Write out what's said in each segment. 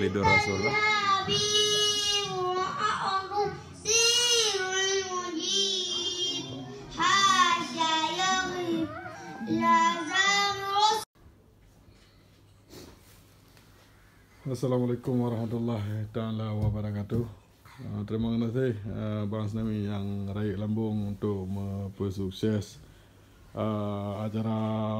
Maulidur Rasulullah. Assalamualaikum warahmatullahi taala wabarakatuh. Terima kasih Bang Senami yang raih lambung untuk mempersukses acara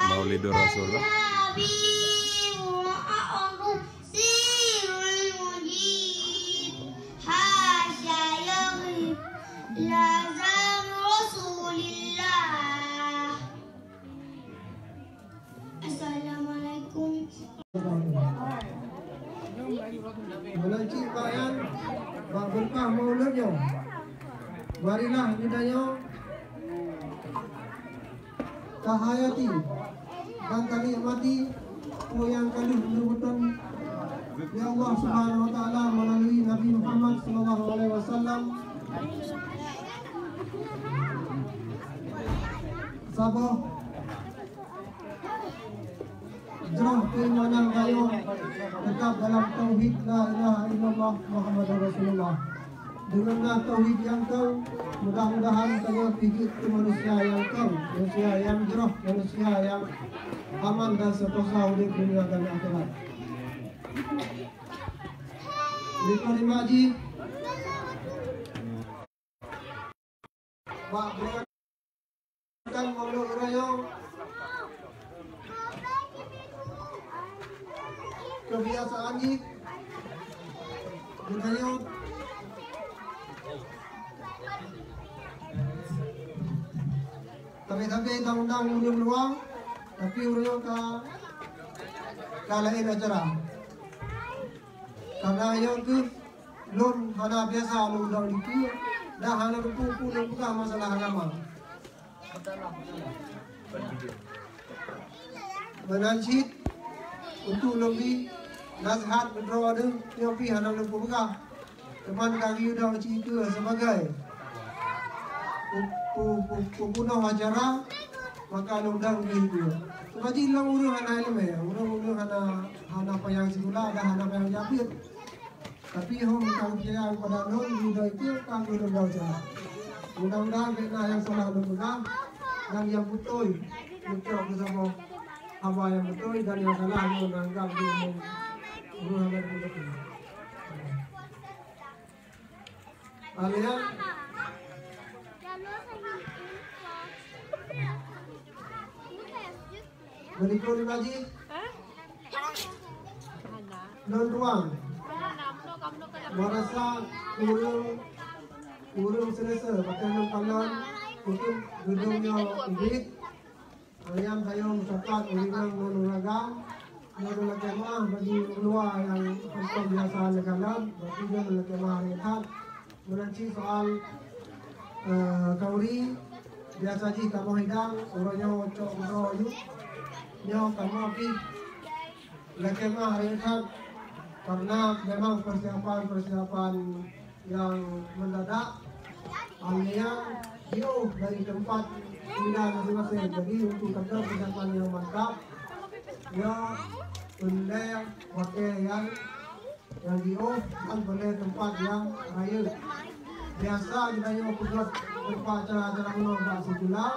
Maulidur Rasulullah. Assalamualaikum. Melanci bayan berkah maulidnya. Marilah hidayah tahayati dan tanikmati yang kali betul-betul ya Allah Subhanahu wa taala melalui Nabi Muhammad sallallahu alaihi wasallam. Sabah jerah keimanan kayu tetap dalam tauhid la ilaha illallah Muhammadur Rasulullah. Dengan tauhid yang kau, mudah-mudahan kalian pikir ke manusia yang kau, manusia yang jerah, manusia yang aman dan sentosa di dunia dan akhirat. Terima Haji Pak berikan maulid raya kebiasaan ini budaya tapi undang-undang belum luang tapi urang ka lain acara karena yang ke lon hana biasa undang itu dah hana buku bukan masalah agama menanjit untuk lebih nasihat berdoa dan yang pi hana lupa buka teman kaki udah cerita sebagai punah acara maka undang gitu. Sebab lang urang hana ilmu ya, urang hana payang sekolah dah hana payang japit. Tapi hom kang kira pada non video itu kang urang baca. Mudah-mudahan kita yang salah berpegang dan yang betul untuk bersama apa yang betul dan yang salah menanggap di urang hana betul. Alian berikut lagi non ruang merasa urung selesa pakai non kalan untuk gedungnya ubit ayam sayang cepat urang non ragam non kemah bagi luar yang hampir biasa lekalan berarti dia kemah rehat menanci soal kauri biasa ji kamu hidang orangnya cok bro nyo kamu api lekemah rehat karena memang persiapan yang mendadak hanya jauh dari tempat pindah masing-masing jadi untuk kerja persiapan yang mantap ya benda pakai yang jauh dan boleh tempat yang raya biasa kita yang buat tempat acara-acara menolak sejulah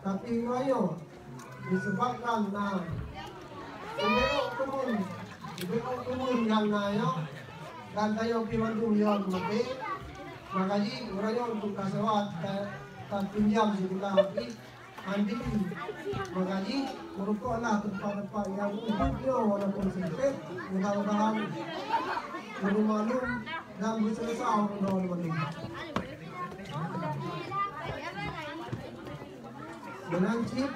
tapi raya disebabkan kemun yang nayo dan tayo pimandu yang mati makanya orangnya untuk kasawat tak pinjam sejulah lagi Andi mengaji merupakanlah tempat-tempat yang hidupnya walaupun sempit, mudah-mudahan lebih maklum dan berselesai dengan maklum. Dengan cip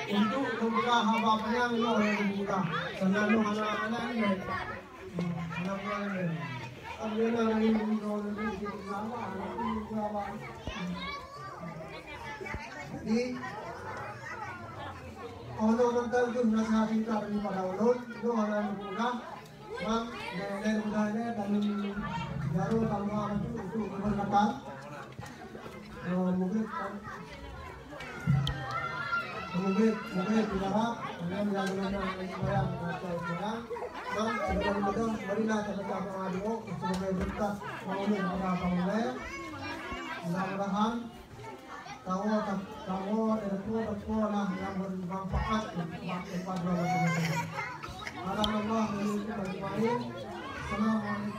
untuk membuka haba penyang lo yang dibuka, karena lo anak-anak ini, anak-anak ini. Apabila lagi membuka lebih lama, lebih lama. Jadi, Allah menentukan nasihat kita daripada ulun, lo anak dibuka, bang, dari budaya dan baru tambah itu berkatan. Mungkin tidak dengan jalan-jalan yang sekarang, bang, sebenarnya berilah kepada pengaduan sebagai berkat maulid pada pemulai. Mudah-mudahan kamu itu lah yang bermanfaat kepada manusia. Allah memiliki baik-baik. Assalamualaikum.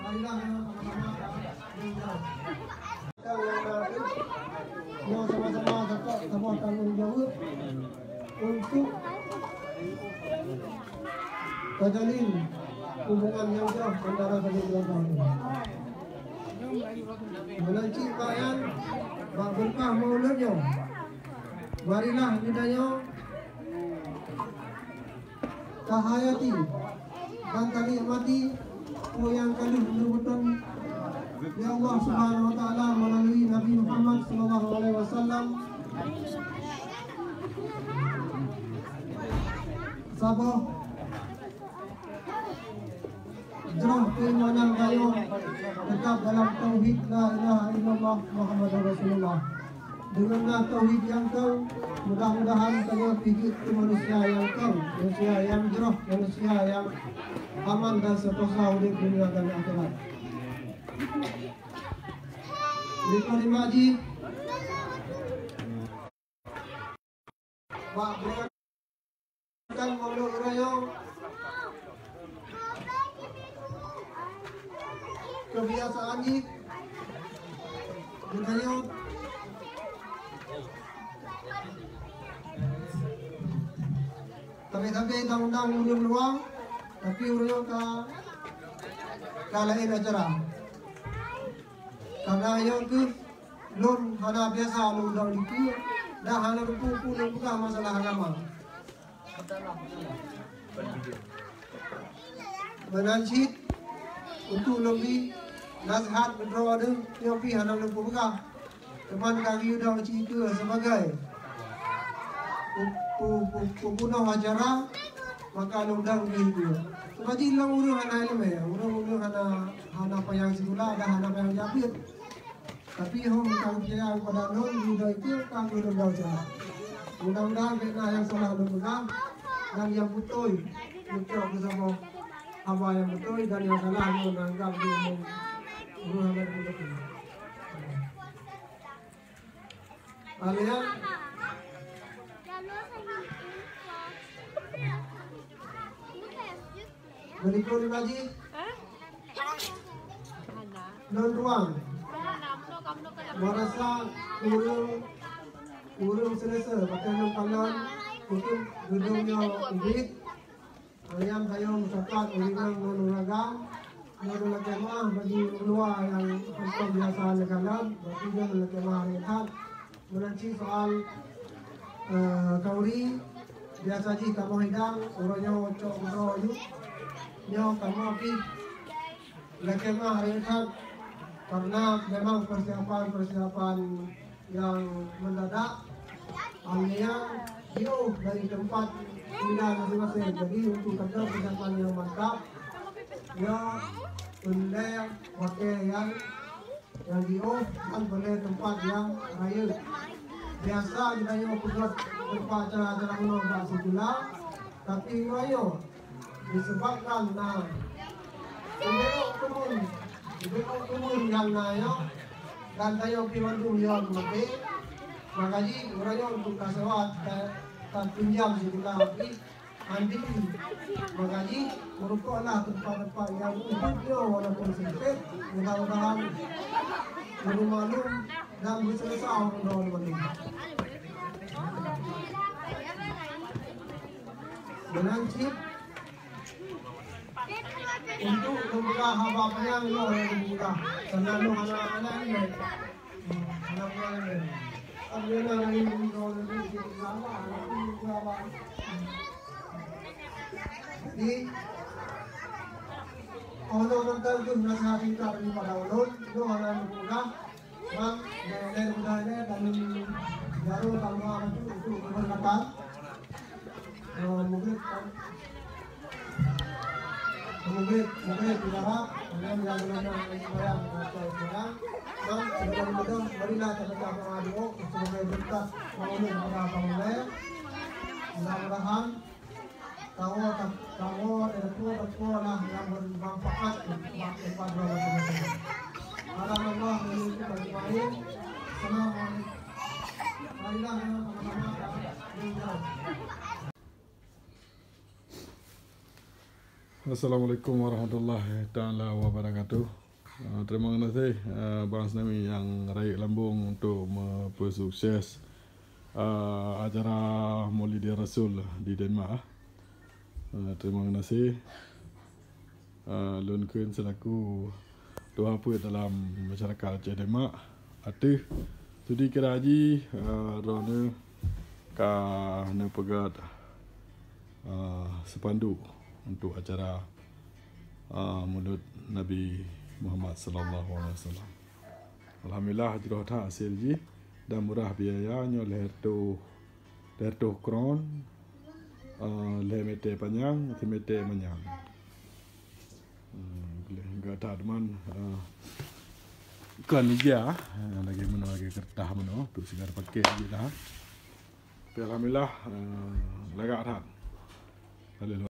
Marilah sama-sama mau sama-sama semua tanggung jawab untuk terjalin hubungan yang jauh antara kedua belah pihak. Melanci bayan berkah maulidnya. Marilah hidayah tahayati dan tanikmati yang kali betul-betul ya Allah Subhanahu wa taala melalui Nabi Muhammad sallallahu alaihi wasallam. Sabah jerah keimanan kayu tetap dalam tauhid la ilaha illallah Muhammadur Rasulullah. Dengan tauhid yang kau, mudah-mudahan kamu pikir ke manusia yang kau, manusia yang jerah, manusia yang aman dan sentosa di dunia dan akhirat. Dikau dimaji, Pak berikan maulid raya kebiasaan ini, budaya. Tapi undang-undang urang luang, tapi urang kalain acara. Karena yang ke lon hana biasa undang itu, dah hana buku bukan masalah agama. Menansit untuk lebih nasihat berdoa deh, yang pi hana lupa buka. Teman kaki udah cerita sebagai pembunuh acara maka undang video. Sebab ilang urang hana ilmu ya, urang hana payang sekolah, dah hana payang japit. Tapi hom kang kira pada non video itu kang urang baca. Mudah-mudahan bina yang salah berpegang dan yang betul bersama apa yang betul dan yang salah menanggap di urang hana betul. Kalian berikut lagi non ruang merasa urung selesa pakai non kanan untuk gedungnya ubit ayam sayang sakat urang non ragam non kemah bagi luar yang hampir biasa lekalan bagi dia kemah rehat menanti soal kauri biasa ji kamu hidang orangnya cok bro nyo kamu api lekemah rehat karena memang persiapan yang mendadak hanya jauh dari tempat tinggal masing-masing. Jadi untuk kerja persiapan yang mantap ya benda pakai yang jauh dan boleh tempat yang raya. Biasa kita yang buat tempat acara-acara menolak sejulah, tapi raya disebabkan turun yang nayo dan tayo pinandung yang mati makanya orangnya untuk kasawat dan pinjam sejulah lagi nanti makanya merupakanlah tempat-tempat yang hidupnya walaupun sempit mudah-mudahan lebih maklum dan bersama-sama mendorong mereka. Dengan chip untuk membuka haba penyang lo yang membuka karena lo anak-anak ini anak-anak ini apabila lagi membuka lebih lama jadi Allah menentukan nasihat kita pada ulun lo anak membuka bang dari budaya dan jarum tambah itu berkata mungkin tidak yang menjalankan yang sekarang dan sebenarnya berilah kepada pengaduan sebagai berkat maulid pada pengaduan mudah-mudahan kamu berkuah yang bermanfaat kepada masyarakat. Allah memiliki baik-baik. Assalamualaikum warahmatullahi taala wabarakatuh. Terima kasih Bang Snemi yang raih lambung untuk mempersukses acara Maulid Rasul di Denmark. Terima kasih. Lun Kun selaku tua apa dalam masyarakat Aceh Denmark. Atih studi keraji rona ka ne pegat sepandu untuk acara Maulid Nabi Muhammad sallallahu alaihi wasallam. Alhamdulillah hajrah ta hasil ji dan murah biayanya leher tu kron leher mete panjang mete manyang. Enggak tak teman kan dia lagi mana lagi kertas mana tu segar pakai je dah. Alhamdulillah lagak tak.